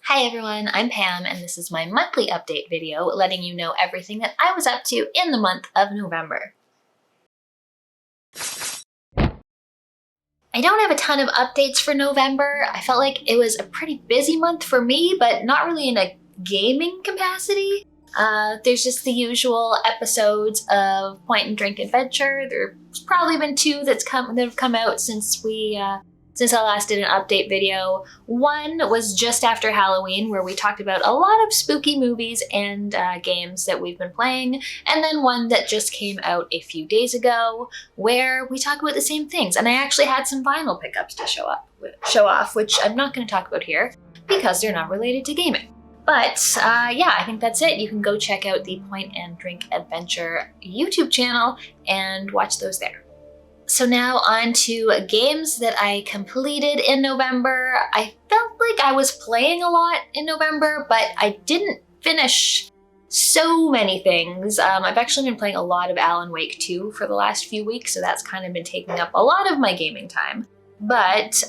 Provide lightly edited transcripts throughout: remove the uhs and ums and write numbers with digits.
Hi everyone, I'm Pam and this is my monthly update video letting you know everything that I was up to in the month of November. I don't have a ton of updates for November. I felt like it was a pretty busy month for me, but not really in a gaming capacity. There's just the usual episodes of Point and Drink Adventure. There's probably been two that have come out since I last did an update video. One was just after Halloween, where we talked about a lot of spooky movies and games that we've been playing, and then one that just came out a few days ago, where we talk about the same things. And I actually had some vinyl pickups to show off, which I'm not going to talk about here because they're not related to gaming. But yeah, I think that's it. You can go check out the Point and Drink Adventure YouTube channel and watch those there. So now on to games that I completed in November. I felt like I was playing a lot in November, but I didn't finish so many things. I've actually been playing a lot of Alan Wake 2 for the last few weeks, so that's kind of been taking up a lot of my gaming time. But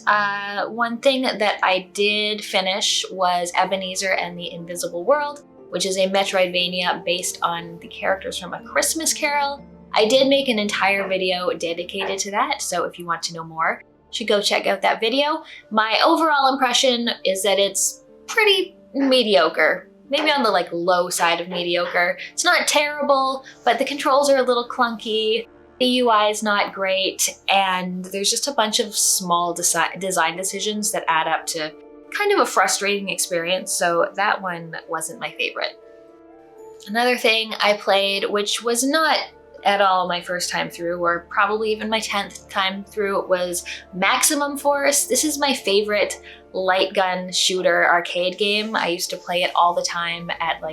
one thing that I did finish was Ebenezer and the Invisible World, which is a Metroidvania based on the characters from A Christmas Carol. I did make an entire video dedicated to that, so if you want to know more, you should go check out that video. My overall impression is that it's pretty mediocre. Maybe on the low side of mediocre. It's not terrible, but the controls are a little clunky, the UI is not great, and there's just a bunch of small design decisions that add up to kind of a frustrating experience, so that one wasn't my favorite. Another thing I played, which was not at all my first time through, or probably even my 10th time through, was Maximum Force. This is my favorite light gun shooter arcade game. I used to play it all the time at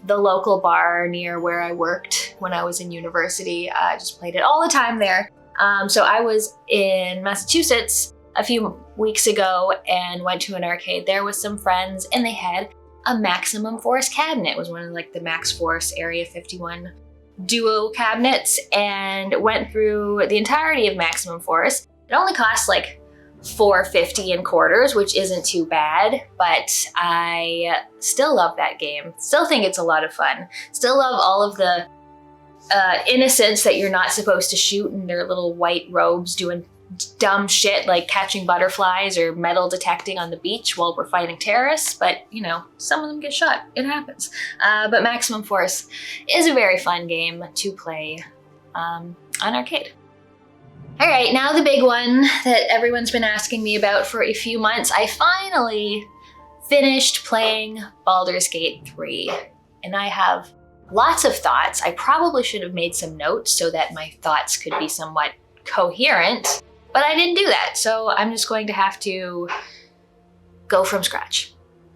the local bar near where I worked when I was in university. I just played it all the time there. So I was in Massachusetts a few weeks ago and went to an arcade there with some friends, and they had a Maximum Force cabinet. It was one of the Max Force Area 51 duo cabinets, and went through the entirety of Maximum Force. It only costs $4.50 in quarters, which isn't too bad, but I still love that game. Still think it's a lot of fun. Still love all of the innocents that you're not supposed to shoot in their little white robes doing dumb shit like catching butterflies or metal detecting on the beach while we're fighting terrorists, but some of them get shot. It happens. But Maximum Force is a very fun game to play on arcade. All right, now the big one that everyone's been asking me about for a few months. I finally finished playing Baldur's Gate 3, and I have lots of thoughts. I probably should have made some notes so that my thoughts could be somewhat coherent, but I didn't do that, so I'm just going to have to go from scratch.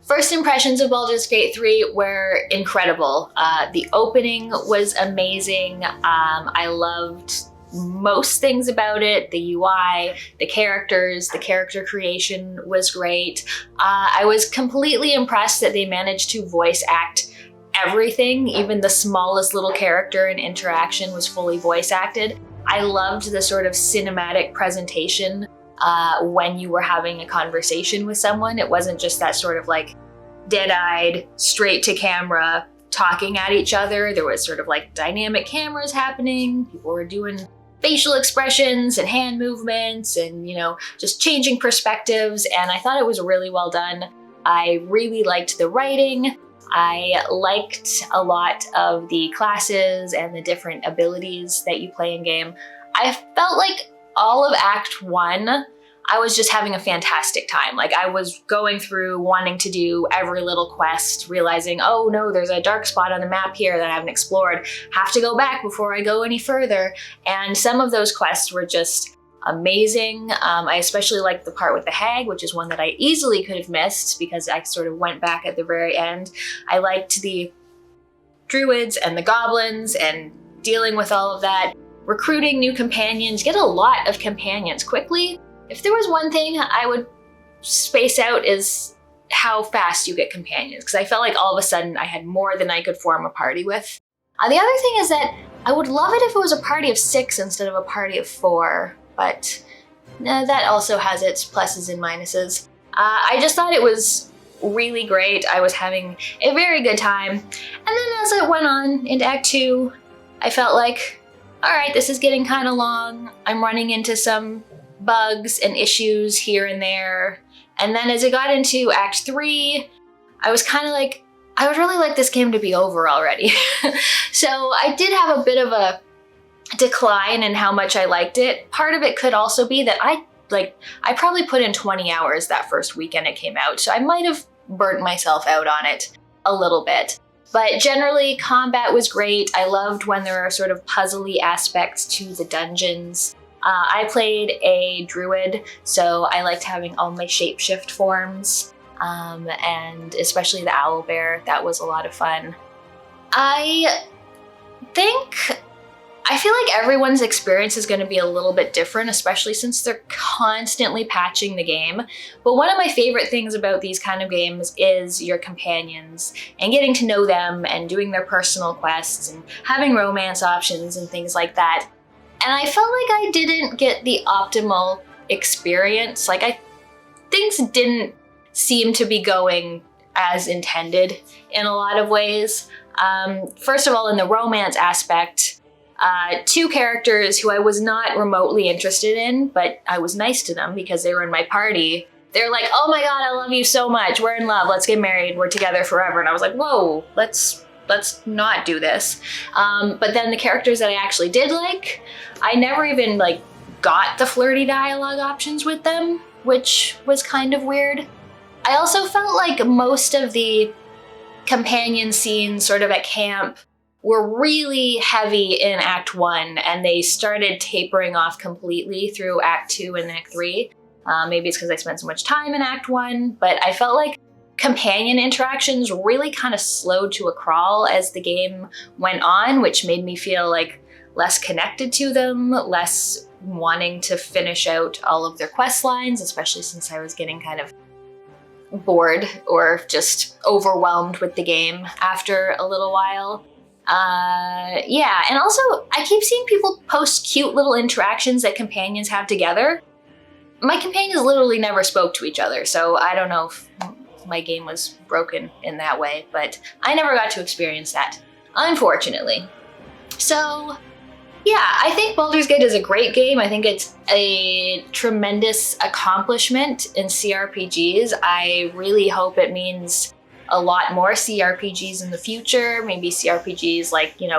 First impressions of Baldur's Gate 3 were incredible. The opening was amazing. I loved most things about it. The UI, the characters, the character creation was great. I was completely impressed that they managed to voice act everything. Even the smallest little character and interaction was fully voice acted. I loved the sort of cinematic presentation when you were having a conversation with someone. It wasn't just that sort of dead-eyed, straight to camera talking at each other. There was sort of dynamic cameras happening. People were doing facial expressions and hand movements and, just changing perspectives. And I thought it was really well done. I really liked the writing. I liked a lot of the classes and the different abilities that you play in game. I felt like all of Act 1, I was just having a fantastic time. I was going through wanting to do every little quest, realizing, oh no, there's a dark spot on the map here that I haven't explored. Have to go back before I go any further. And some of those quests were just amazing. I especially liked the part with the hag, which is one that I easily could have missed because I sort of went back at the very end. I liked the druids and the goblins and dealing with all of that. Recruiting new companions, get a lot of companions quickly. If there was one thing I would space out is how fast you get companions, because I felt like all of a sudden I had more than I could form a party with. The other thing is that I would love it if it was a party of 6 instead of a party of 4. But that also has its pluses and minuses. I just thought it was really great. I was having a very good time. And then as it went on into Act 2, I felt like, all right, this is getting kind of long. I'm running into some bugs and issues here and there. And then as it got into Act 3, I was kind of like, I would really like this game to be over already. So I did have a bit of a decline in how much I liked it. Part of it could also be that I probably put in 20 hours that first weekend it came out, so I might have burnt myself out on it a little bit. But generally, combat was great. I loved when there are sort of puzzly aspects to the dungeons. I played a druid, so I liked having all my shapeshift forms, and especially the owlbear. That was a lot of fun. I feel like everyone's experience is going to be a little bit different, especially since they're constantly patching the game. But one of my favorite things about these kind of games is your companions and getting to know them and doing their personal quests and having romance options and things like that. And I felt like I didn't get the optimal experience. Things didn't seem to be going as intended in a lot of ways. First of all, in the romance aspect, two characters who I was not remotely interested in, but I was nice to them because they were in my party. They're like, oh my god, I love you so much. We're in love. Let's get married. We're together forever. And I was like, whoa, let's not do this. But then the characters that I actually did like, I never even got the flirty dialogue options with them, which was kind of weird. I also felt like most of the companion scenes sort of at camp were really heavy in Act 1, and they started tapering off completely through Act 2 and Act 3. Maybe it's because I spent so much time in Act 1, but I felt like companion interactions really kind of slowed to a crawl as the game went on, which made me feel less connected to them, less wanting to finish out all of their quest lines, especially since I was getting kind of bored or just overwhelmed with the game after a little while. And also I keep seeing people post cute little interactions that companions have together. My companions literally never spoke to each other, so I don't know if my game was broken in that way, but I never got to experience that, unfortunately. So yeah, I think Baldur's Gate is a great game. I think it's a tremendous accomplishment in CRPGs. I really hope it means a lot more CRPGs in the future, maybe CRPGs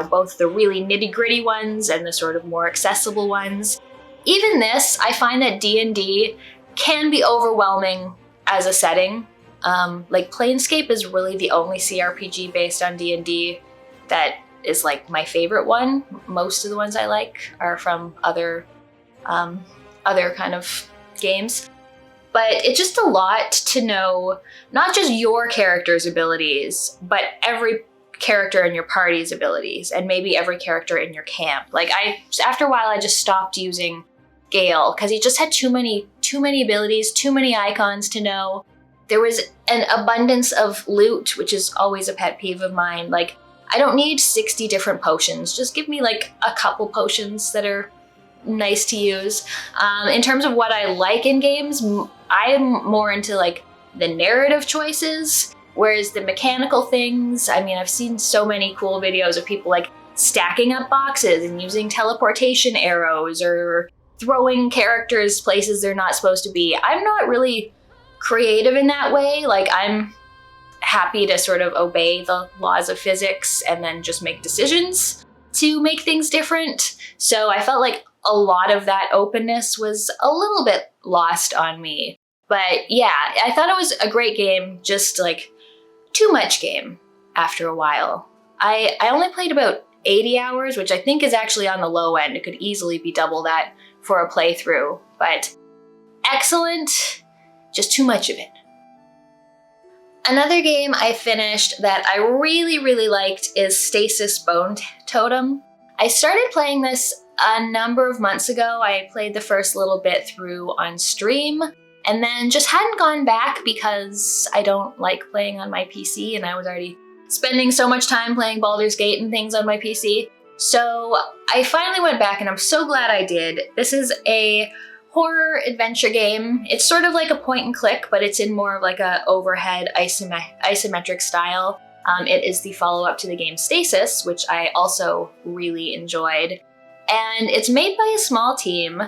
both the really nitty-gritty ones and the sort of more accessible ones. Even this, I find that D&D can be overwhelming as a setting. Planescape is really the only CRPG based on D&D that is my favorite one. Most of the ones I like are from other kind of games. But it's just a lot to know, not just your character's abilities, but every character in your party's abilities, and maybe every character in your camp. After a while, I just stopped using Gale because he just had too many abilities, too many icons to know. There was an abundance of loot, which is always a pet peeve of mine. I don't need 60 different potions. Just give me a couple potions that are nice to use. In terms of what I like in games, I'm more into the narrative choices, whereas the mechanical things, I've seen so many cool videos of people stacking up boxes and using teleportation arrows or throwing characters places they're not supposed to be. I'm not really creative in that way. I'm happy to sort of obey the laws of physics and then just make decisions to make things different. So I felt like a lot of that openness was a little bit lost on me. But yeah, I thought it was a great game, just too much game after a while. I only played about 80 hours, which I think is actually on the low end. It could easily be double that for a playthrough, but excellent, just too much of it. Another game I finished that I really, really liked is Stasis Bone Totem. I started playing this a number of months ago. I played the first little bit through on stream and then just hadn't gone back because I don't like playing on my PC and I was already spending so much time playing Baldur's Gate and things on my PC. So I finally went back and I'm so glad I did. This is a horror adventure game. It's sort of like a point and click, but it's in more of like a overhead isometric style. It is the follow-up to the game Stasis, which I also really enjoyed. And it's made by a small team.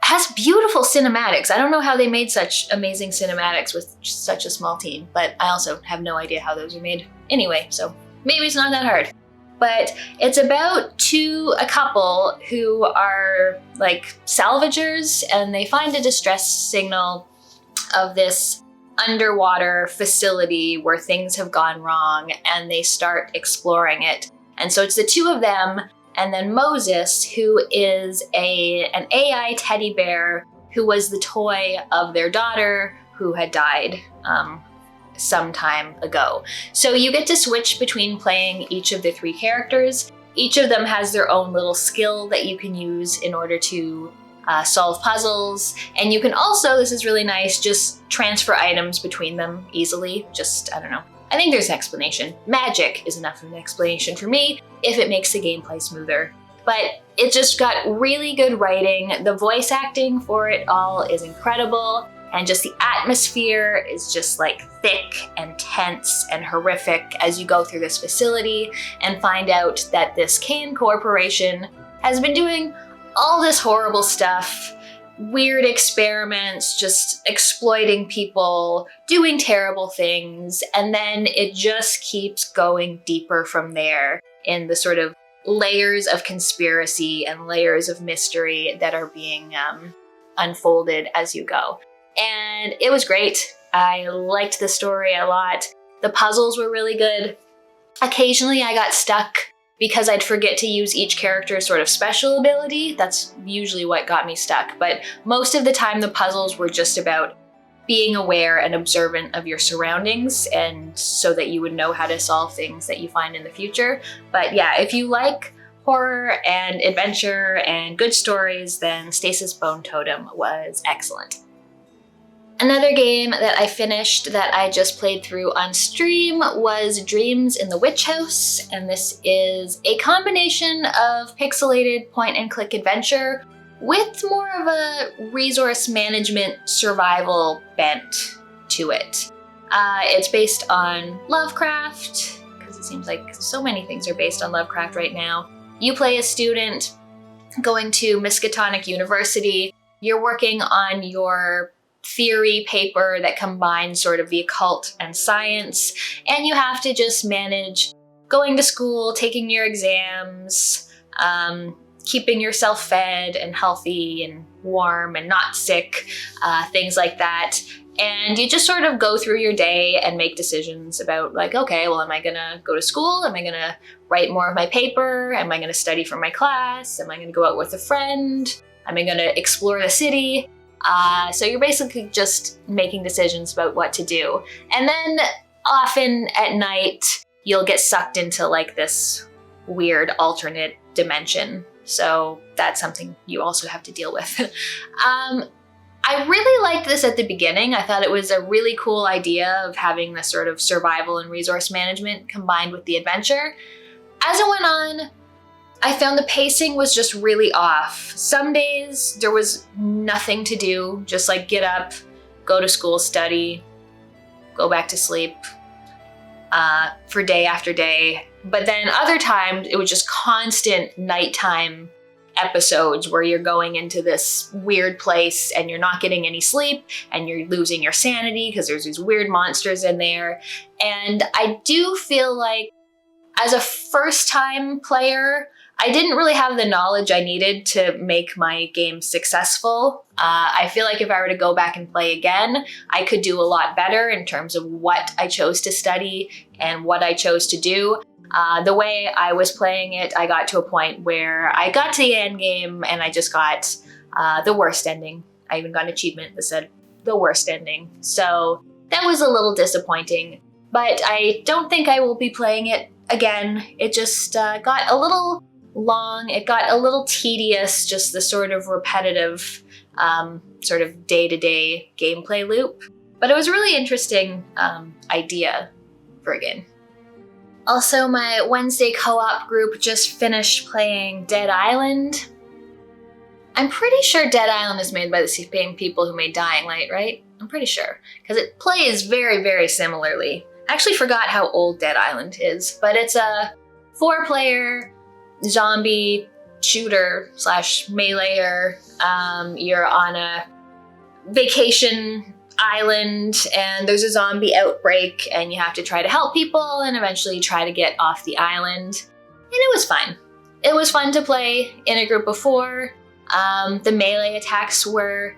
Has beautiful cinematics. I don't know how they made such amazing cinematics with such a small team, but I also have no idea how those are made anyway, so maybe it's not that hard. But it's about a couple who are like salvagers, and they find a distress signal of this underwater facility where things have gone wrong, and they start exploring it. And so it's the two of them, and then Moses, who is an AI teddy bear who was the toy of their daughter who had died some time ago. So you get to switch between playing each of the three characters. Each of them has their own little skill that you can use in order to solve puzzles. And you can also, this is really nice, just transfer items between them easily. I don't know. I think there's an explanation. Magic is enough of an explanation for me if it makes the gameplay smoother. But it just got really good writing. The voice acting for it all is incredible. And just the atmosphere is just like thick and tense and horrific as you go through this facility and find out that this Kane Corporation has been doing all this horrible stuff, weird experiments, just exploiting people, doing terrible things, and then it just keeps going deeper from there in the sort of layers of conspiracy and layers of mystery that are being unfolded as you go. And it was great. I liked the story a lot. The puzzles were really good. Occasionally I got stuck because I'd forget to use each character's sort of special ability. That's usually what got me stuck. But most of the time the puzzles were just about being aware and observant of your surroundings, and so that you would know how to solve things that you find in the future. But yeah, if you like horror and adventure and good stories, then Stasis Bone Totem was excellent. Another game that I finished that I just played through on stream was Dreams in the Witch House, and this is a combination of pixelated point-and-click adventure with more of a resource management survival bent to it. It's based on Lovecraft, because it seems like so many things are based on Lovecraft right now. You play a student going to Miskatonic University. You're working on your theory paper that combines sort of the occult and science, and you have to just manage going to school, taking your exams, keeping yourself fed and healthy and warm and not sick, things like that. And you just sort of go through your day and make decisions about like, okay, well, am I gonna go to school? Am I gonna write more of my paper? Am I gonna study for my class? Am I gonna go out with a friend? Am I gonna explore the city? So you're basically just making decisions about what to do. And then often at night, you'll get sucked into like this weird alternate dimension. So that's something you also have to deal with. I really liked this at the beginning. I thought it was a really cool idea of having this sort of survival and resource management combined with the adventure. As it went on, I found the pacing was just really off. Some days there was nothing to do, just like get up, go to school, study, go back to sleep for day after day. But then other times it was just constant nighttime episodes where you're going into this weird place and you're not getting any sleep and you're losing your sanity because there's these weird monsters in there. And I do feel like as a first-time player, I didn't really have the knowledge I needed to make my game successful. I feel like if I were to go back and play again, I could do a lot better in terms of what I chose to study and what I chose to do. The way I was playing it, I got to a point where I got to the end game and I just got the worst ending. I even got an achievement that said the worst ending. So that was a little disappointing, but I don't think I will be playing it again. It just got a little long. It got a little tedious, just the sort of repetitive sort of day-to-day gameplay loop. But it was a really interesting idea for a game. Also, my Wednesday co-op group just finished playing Dead Island. I'm pretty sure Dead Island is made by the same people who made Dying Light, right? I'm pretty sure, because it plays very, very similarly. I actually forgot how old Dead Island is, but it's a 4-player zombie shooter slash meleeer. You're on a vacation island and there's a zombie outbreak and you have to try to help people and eventually try to get off the island. And it was fun. It was fun to play in a group of 4. The melee attacks were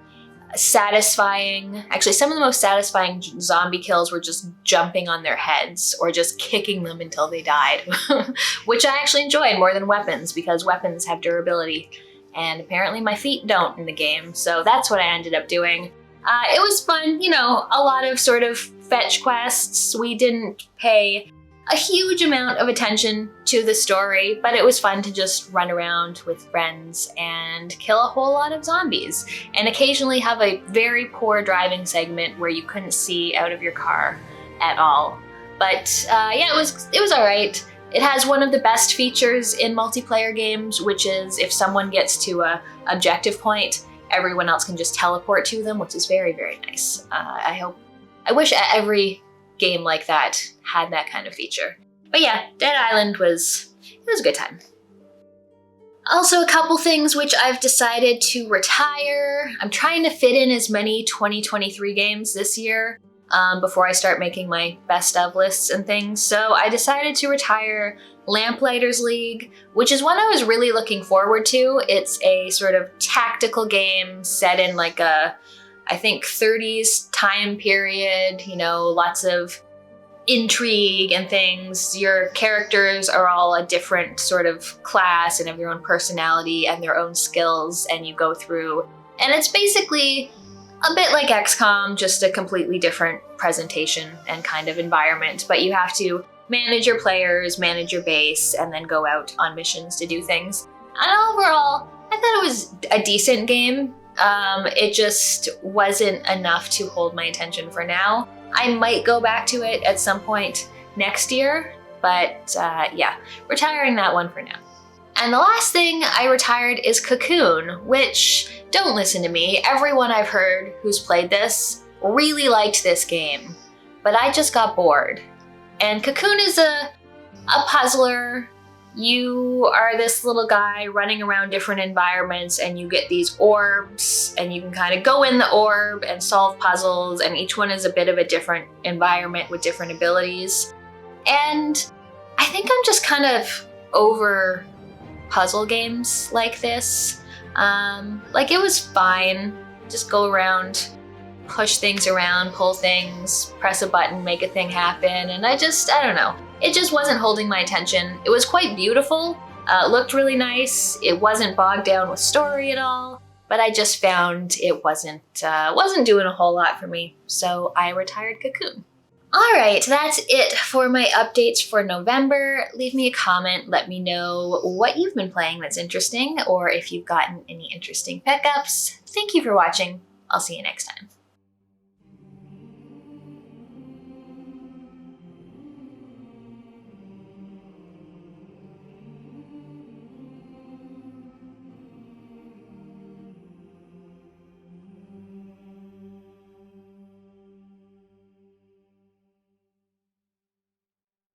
satisfying. Actually, some of the most satisfying zombie kills were just jumping on their heads or just kicking them until they died, which I actually enjoyed more than weapons because weapons have durability and apparently my feet don't in the game. So that's what I ended up doing. It was fun, you know, a lot of sort of fetch quests. We didn't pay a huge amount of attention to the story, but it was fun to just run around with friends and kill a whole lot of zombies and occasionally have a very poor driving segment where you couldn't see out of your car at all. But yeah, it was all right. It has one of the best features in multiplayer games, which is if someone gets to a objective point, everyone else can just teleport to them, which is very, very nice. I wish every game like that had that kind of feature. But yeah, Dead Island was a good time. Also, a couple things which I've decided to retire. I'm trying to fit in as many 2023 games this year before I start making my best of lists and things. So I decided to retire Lamplighter's League, which is one I was really looking forward to. It's a sort of tactical game set in like a, I think, 30s time period, you know, lots of intrigue and things. Your characters are all a different sort of class and have their own personality and their own skills, and you go through. And it's basically a bit like XCOM, just a completely different presentation and kind of environment, but you have to manage your players, manage your base, and then go out on missions to do things. And overall, I thought it was a decent game. It just wasn't enough to hold my attention for now. I might go back to it at some point next year, but yeah, retiring that one for now. And the last thing I retired is Cocoon, which, don't listen to me, everyone I've heard who's played this really liked this game, but I just got bored. And Cocoon is a puzzler. You are this little guy running around different environments and you get these orbs and you can kind of go in the orb and solve puzzles, and each one is a bit of a different environment with different abilities. And I think I'm just kind of over puzzle games like this. Like, it was fine. Just go around, push things around, pull things, press a button, make a thing happen, and I don't know. It just wasn't holding my attention. It was quite beautiful, looked really nice, it wasn't bogged down with story at all, but I just found it wasn't doing a whole lot for me, so I retired Cocoon. Alright, that's it for my updates for November. Leave me a comment, let me know what you've been playing that's interesting, or if you've gotten any interesting pickups. Thank you for watching. I'll see you next time.